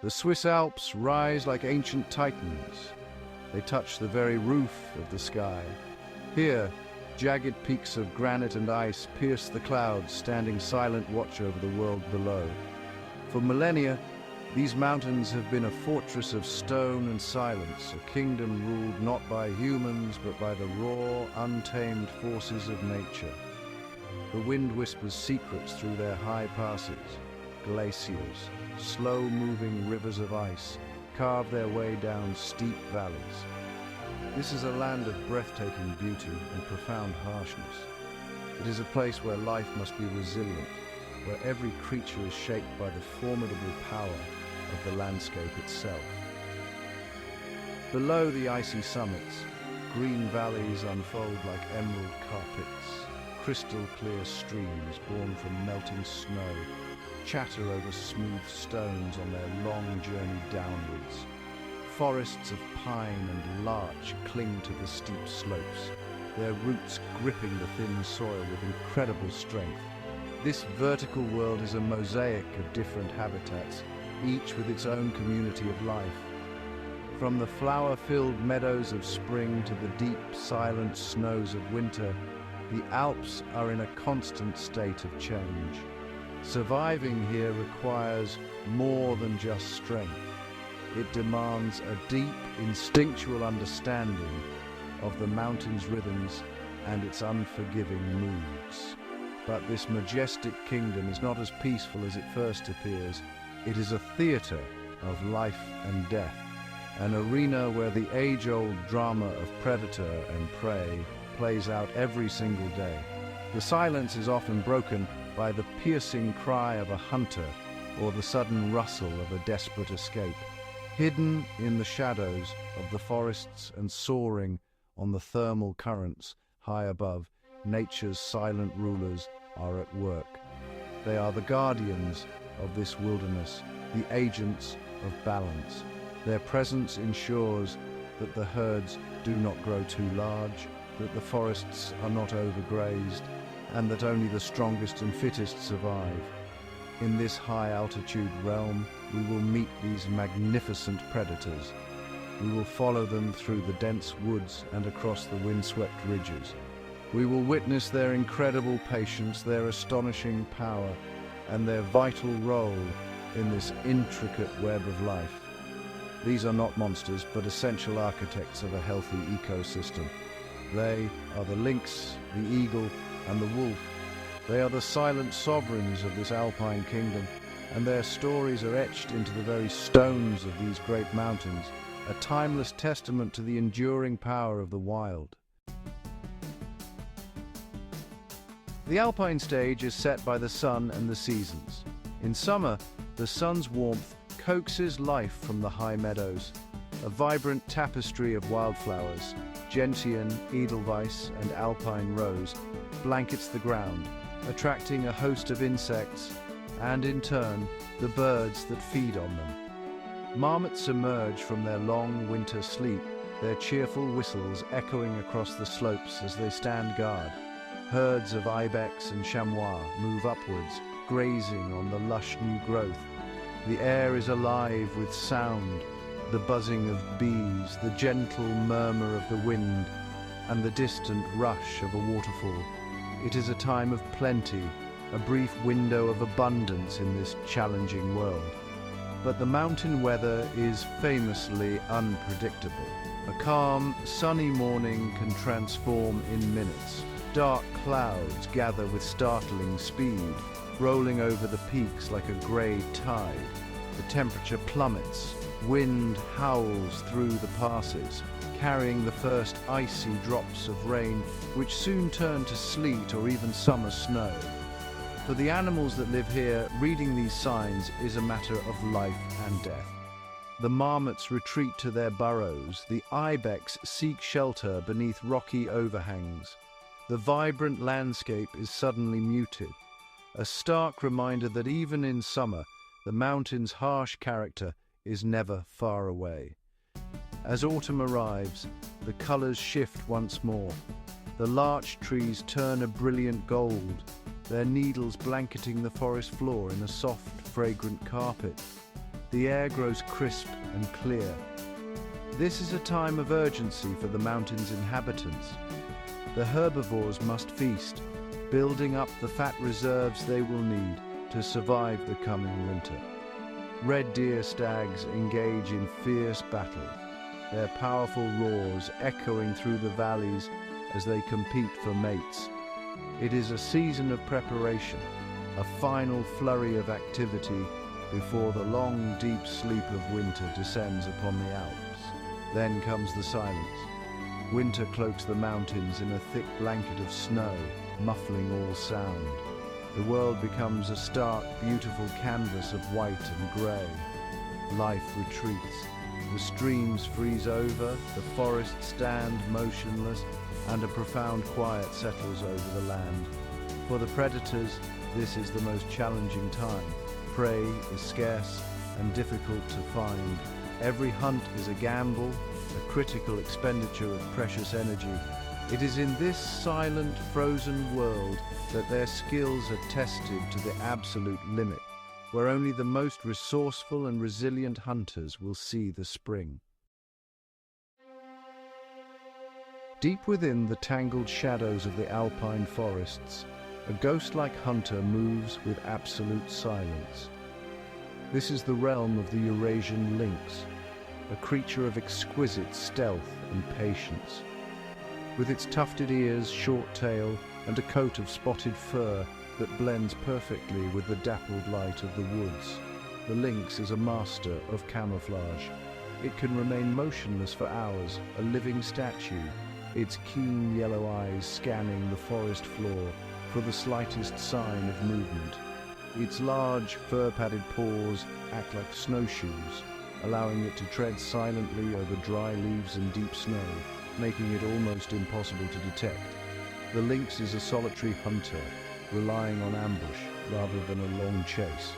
The Swiss Alps rise like ancient titans. They touch the very roof of the sky. Here, jagged peaks of granite and ice pierce the clouds, standing silent watch over the world below. For millennia, these mountains have been a fortress of stone and silence, a kingdom ruled not by humans but by the raw, untamed forces of nature. The wind whispers secrets through their high passes. Glaciers, slow-moving rivers of ice, carve their way down steep valleys. This is a land of breathtaking beauty and profound harshness. It is a place where life must be resilient, where every creature is shaped by the formidable power of the landscape itself. Below the icy summits, green valleys unfold like emerald carpets. Crystal clear streams born from melting snow chatter over smooth stones on their long journey downwards. Forests of pine and larch cling to the steep slopes, their roots gripping the thin soil with incredible strength. This vertical world is a mosaic of different habitats, each with its own community of life. From the flower-filled meadows of spring to the deep, silent snows of winter, the Alps are in a constant state of change. Surviving here requires more than just strength. It demands a deep, instinctual understanding of the mountain's rhythms and its unforgiving moods. But this majestic kingdom is not as peaceful as it first appears. It is a theater of life and death, an arena where the age-old drama of predator and prey plays out every single day. The silence is often broken by the piercing cry of a hunter or the sudden rustle of a desperate escape. Hidden in the shadows of the forests and soaring on the thermal currents high above, nature's silent rulers are at work. They are the guardians of this wilderness, the agents of balance. Their presence ensures that the herds do not grow too large, that the forests are not overgrazed, and that only the strongest and fittest survive. In this high-altitude realm, we will meet these magnificent predators. We will follow them through the dense woods and across the windswept ridges. We will witness their incredible patience, their astonishing power, and their vital role in this intricate web of life. These are not monsters, but essential architects of a healthy ecosystem. They are the lynx, the eagle, and the wolf. They are the silent sovereigns of this alpine kingdom, and their stories are etched into the very stones of these great mountains, a timeless testament to the enduring power of the wild. The alpine stage is set by the sun and the seasons. In summer, the sun's warmth coaxes life from the high meadows. A vibrant tapestry of wildflowers, gentian, edelweiss, and alpine rose, blankets the ground, attracting a host of insects and, in turn, the birds that feed on them. Marmots emerge from their long winter sleep, their cheerful whistles echoing across the slopes as they stand guard. Herds of ibex and chamois move upwards, grazing on the lush new growth. The air is alive with sound, the buzzing of bees, the gentle murmur of the wind, and the distant rush of a waterfall. It is a time of plenty, a brief window of abundance in this challenging world. But the mountain weather is famously unpredictable. A calm, sunny morning can transform in minutes. Dark clouds gather with startling speed, rolling over the peaks like a grey tide. The temperature plummets. Wind howls through the passes, carrying the first icy drops of rain, which soon turn to sleet or even summer snow. For the animals that live here, reading these signs is a matter of life and death. The marmots retreat to their burrows, the ibex seek shelter beneath rocky overhangs. The vibrant landscape is suddenly muted, a stark reminder that even in summer, the mountain's harsh character is never far away. As autumn arrives, the colors shift once more. The larch trees turn a brilliant gold, their needles blanketing the forest floor in a soft, fragrant carpet. The air grows crisp and clear. This is a time of urgency for the mountain's inhabitants. The herbivores must feast, building up the fat reserves they will need to survive the coming winter. Red deer stags engage in fierce battle, their powerful roars echoing through the valleys as they compete for mates. It is a season of preparation, a final flurry of activity before the long, deep sleep of winter descends upon the Alps. Then comes the silence. Winter cloaks the mountains in a thick blanket of snow, muffling all sound. The world becomes a stark, beautiful canvas of white and grey. Life retreats. The streams freeze over, the forests stand motionless, and a profound quiet settles over the land. For the predators, this is the most challenging time. Prey is scarce and difficult to find. Every hunt is a gamble, a critical expenditure of precious energy. It is in this silent, frozen world that their skills are tested to the absolute limit, where only the most resourceful and resilient hunters will see the spring. Deep within the tangled shadows of the alpine forests, a ghost-like hunter moves with absolute silence. This is the realm of the Eurasian lynx, a creature of exquisite stealth and patience. With its tufted ears, short tail, and a coat of spotted fur that blends perfectly with the dappled light of the woods, the lynx is a master of camouflage. It can remain motionless for hours, a living statue, its keen yellow eyes scanning the forest floor for the slightest sign of movement. Its large, fur-padded paws act like snowshoes, allowing it to tread silently over dry leaves and deep snow, making it almost impossible to detect. The lynx is a solitary hunter, relying on ambush rather than a long chase.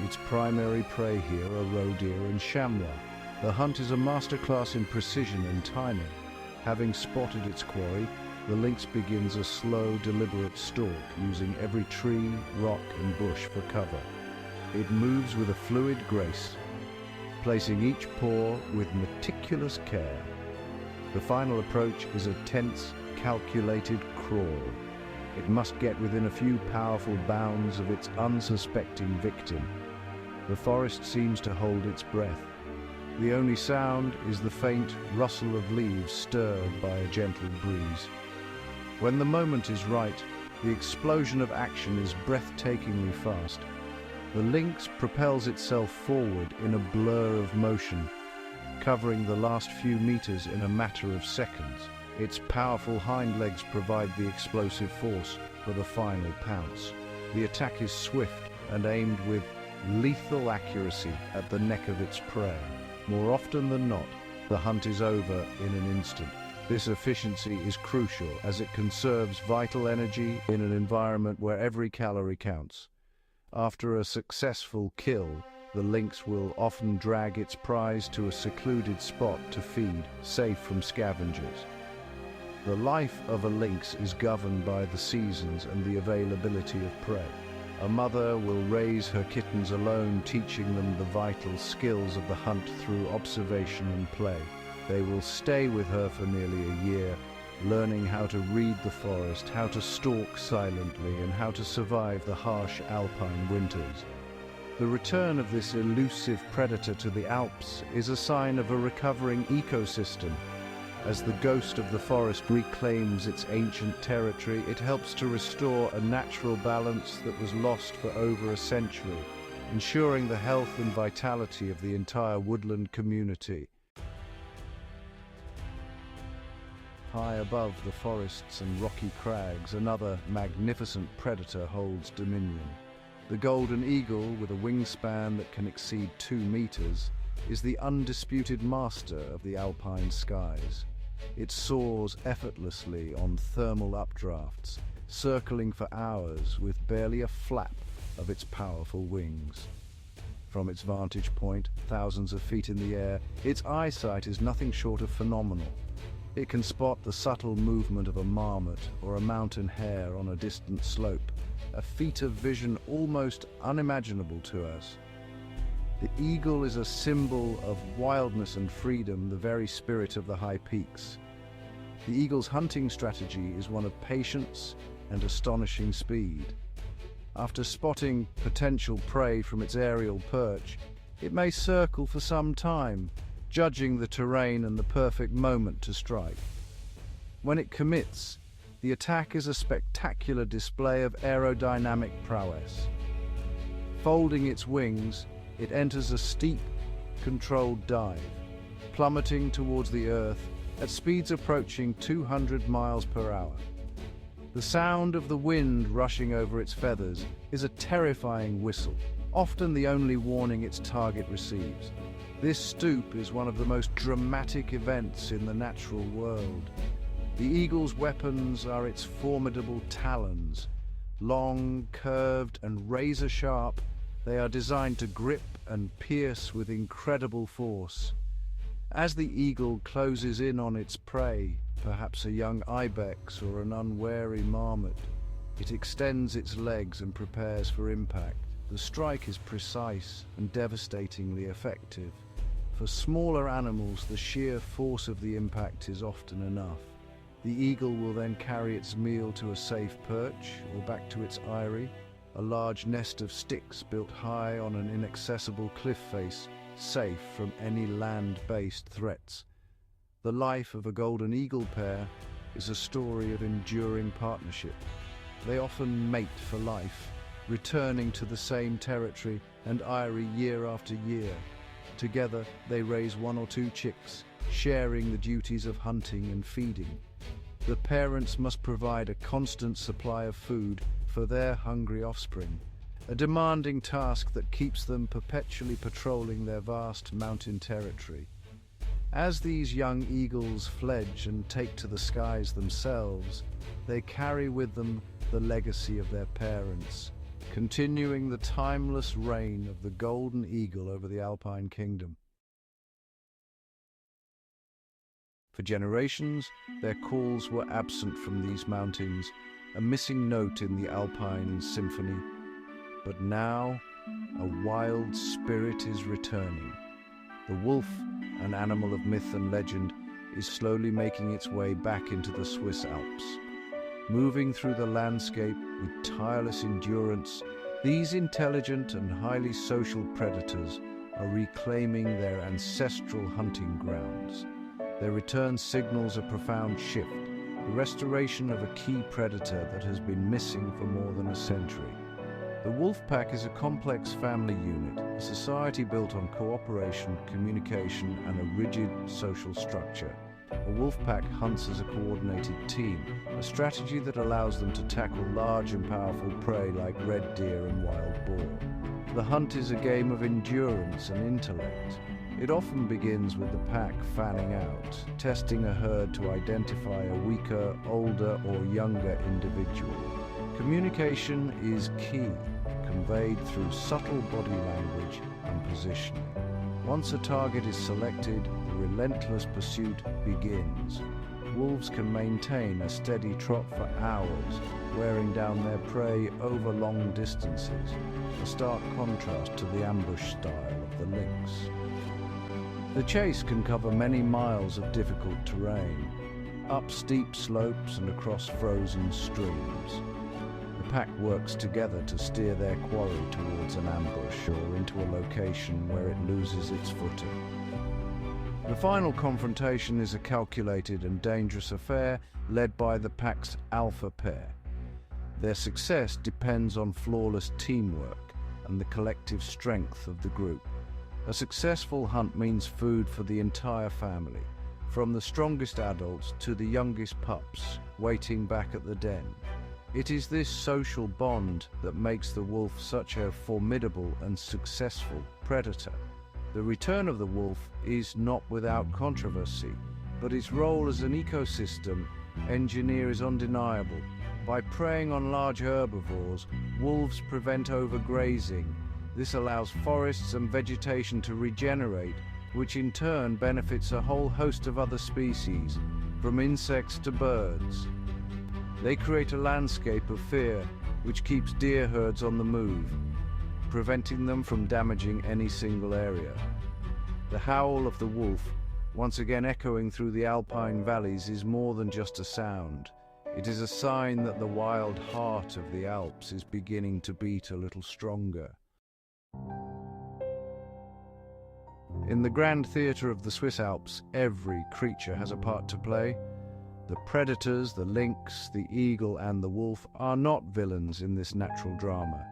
Its primary prey here are roe deer and chamois. The hunt is a masterclass in precision and timing. Having spotted its quarry, the lynx begins a slow, deliberate stalk, using every tree, rock, and bush for cover. It moves with a fluid grace, placing each paw with meticulous care. The final approach is a tense, calculated crawl. It must get within a few powerful bounds of its unsuspecting victim. The forest seems to hold its breath. The only sound is the faint rustle of leaves stirred by a gentle breeze. When the moment is right, the explosion of action is breathtakingly fast. The lynx propels itself forward in a blur of motion, covering the last few meters in a matter of seconds. Its powerful hind legs provide the explosive force for the final pounce. The attack is swift and aimed with lethal accuracy at the neck of its prey. More often than not, the hunt is over in an instant. This efficiency is crucial as it conserves vital energy in an environment where every calorie counts. After a successful kill, the lynx will often drag its prize to a secluded spot to feed, safe from scavengers. The life of a lynx is governed by the seasons and the availability of prey. A mother will raise her kittens alone, teaching them the vital skills of the hunt through observation and play. They will stay with her for nearly a year, learning how to read the forest, how to stalk silently, and how to survive the harsh alpine winters. The return of this elusive predator to the Alps is a sign of a recovering ecosystem. As the ghost of the forest reclaims its ancient territory, it helps to restore a natural balance that was lost for over a century, ensuring the health and vitality of the entire woodland community. High above the forests and rocky crags, another magnificent predator holds dominion. The golden eagle, with a wingspan that can exceed 2 meters, is the undisputed master of the alpine skies. It soars effortlessly on thermal updrafts, circling for hours with barely a flap of its powerful wings. From its vantage point, thousands of feet in the air, its eyesight is nothing short of phenomenal. It can spot the subtle movement of a marmot or a mountain hare on a distant slope, a feat of vision almost unimaginable to us. The eagle is a symbol of wildness and freedom, the very spirit of the high peaks. The eagle's hunting strategy is one of patience and astonishing speed. After spotting potential prey from its aerial perch, it may circle for some time, judging the terrain and the perfect moment to strike. When it commits, the attack is a spectacular display of aerodynamic prowess. Folding its wings, it enters a steep, controlled dive, plummeting towards the earth at speeds approaching 200 miles per hour. The sound of the wind rushing over its feathers is a terrifying whistle, often the only warning its target receives. This stoop is one of the most dramatic events in the natural world. The eagle's weapons are its formidable talons. Long, curved, and razor-sharp, they are designed to grip and pierce with incredible force. As the eagle closes in on its prey, perhaps a young ibex or an unwary marmot, it extends its legs and prepares for impact. The strike is precise and devastatingly effective. For smaller animals, the sheer force of the impact is often enough. The eagle will then carry its meal to a safe perch or back to its eyrie, a large nest of sticks built high on an inaccessible cliff face, safe from any land-based threats. The life of a golden eagle pair is a story of enduring partnership. They often mate for life, returning to the same territory and eyrie year after year. Together, they raise one or two chicks, sharing the duties of hunting and feeding. The parents must provide a constant supply of food for their hungry offspring, a demanding task that keeps them perpetually patrolling their vast mountain territory. As these young eagles fledge and take to the skies themselves, they carry with them the legacy of their parents, continuing the timeless reign of the golden eagle over the alpine kingdom. For generations, their calls were absent from these mountains, a missing note in the alpine symphony. But now, a wild spirit is returning. The wolf, an animal of myth and legend, is slowly making its way back into the Swiss Alps. Moving through the landscape with tireless endurance, these intelligent and highly social predators are reclaiming their ancestral hunting grounds. Their return signals a profound shift, the restoration of a key predator that has been missing for more than a century. The wolf pack is a complex family unit, a society built on cooperation, communication, and a rigid social structure. A wolf pack hunts as a coordinated team, a strategy that allows them to tackle large and powerful prey like red deer and wild boar. The hunt is a game of endurance and intellect. It often begins with the pack fanning out, testing a herd to identify a weaker, older, or younger individual. Communication is key, conveyed through subtle body language and positioning. Once a target is selected, the relentless pursuit begins. Wolves can maintain a steady trot for hours, wearing down their prey over long distances, a stark contrast to the ambush style of the lynx. The chase can cover many miles of difficult terrain, up steep slopes and across frozen streams. The pack works together to steer their quarry towards an ambush or into a location where it loses its footing. The final confrontation is a calculated and dangerous affair led by the pack's alpha pair. Their success depends on flawless teamwork and the collective strength of the group. A successful hunt means food for the entire family, from the strongest adults to the youngest pups waiting back at the den. It is this social bond that makes the wolf such a formidable and successful predator. The return of the wolf is not without controversy, but its role as an ecosystem engineer is undeniable. By preying on large herbivores, wolves prevent overgrazing. This allows forests and vegetation to regenerate, which in turn benefits a whole host of other species, from insects to birds. They create a landscape of fear, which keeps deer herds on the move. preventing them from damaging any single area. The howl of the wolf, once again echoing through the alpine valleys, is more than just a sound. It is a sign that the wild heart of the Alps is beginning to beat a little stronger. In the grand theatre of the Swiss Alps, every creature has a part to play. The predators, the lynx, the eagle, and the wolf are not villains in this natural drama.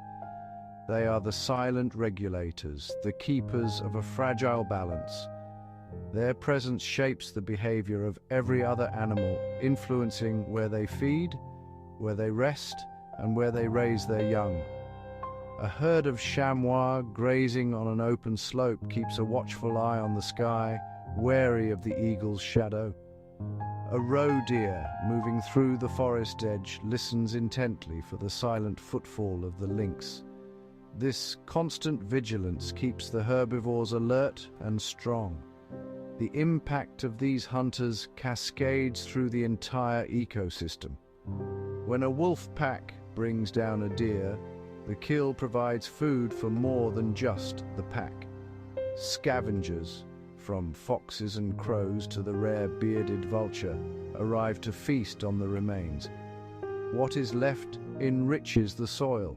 They are the silent regulators, the keepers of a fragile balance. Their presence shapes the behavior of every other animal, influencing where they feed, where they rest, and where they raise their young. A herd of chamois grazing on an open slope keeps a watchful eye on the sky, wary of the eagle's shadow. A roe deer, moving through the forest edge, listens intently for the silent footfall of the lynx. This constant vigilance keeps the herbivores alert and strong. The impact of these hunters cascades through the entire ecosystem. When a wolf pack brings down a deer, the kill provides food for more than just the pack. Scavengers, from foxes and crows to the rare bearded vulture, arrive to feast on the remains. What is left enriches the soil,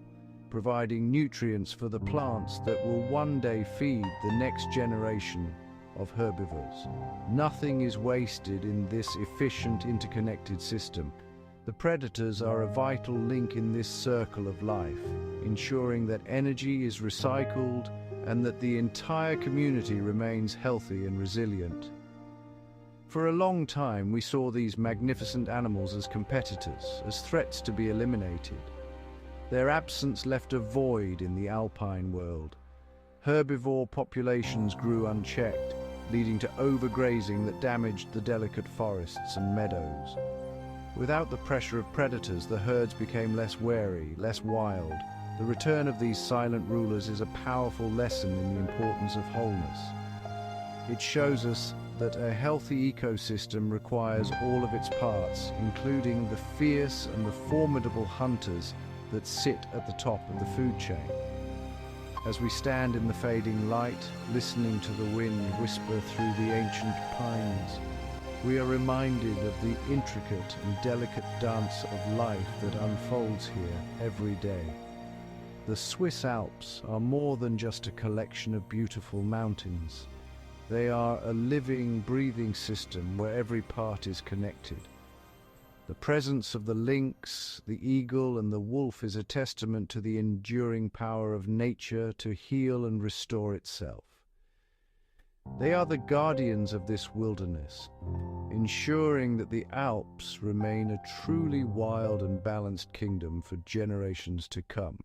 providing nutrients for the plants that will one day feed the next generation of herbivores. Nothing is wasted in this efficient, interconnected system. The predators are a vital link in this circle of life, ensuring that energy is recycled and that the entire community remains healthy and resilient. For a long time, we saw these magnificent animals as competitors, as threats to be eliminated. Their absence left a void in the alpine world. Herbivore populations grew unchecked, leading to overgrazing that damaged the delicate forests and meadows. Without the pressure of predators, the herds became less wary, less wild. The return of these silent rulers is a powerful lesson in the importance of wholeness. It shows us that a healthy ecosystem requires all of its parts, including the fierce and the formidable hunters that sit at the top of the food chain. As we stand in the fading light, listening to the wind whisper through the ancient pines, we are reminded of the intricate and delicate dance of life that unfolds here every day. The Swiss Alps are more than just a collection of beautiful mountains. They are a living, breathing system where every part is connected. The presence of the lynx, the eagle, and the wolf is a testament to the enduring power of nature to heal and restore itself. They are the guardians of this wilderness, ensuring that the Alps remain a truly wild and balanced kingdom for generations to come.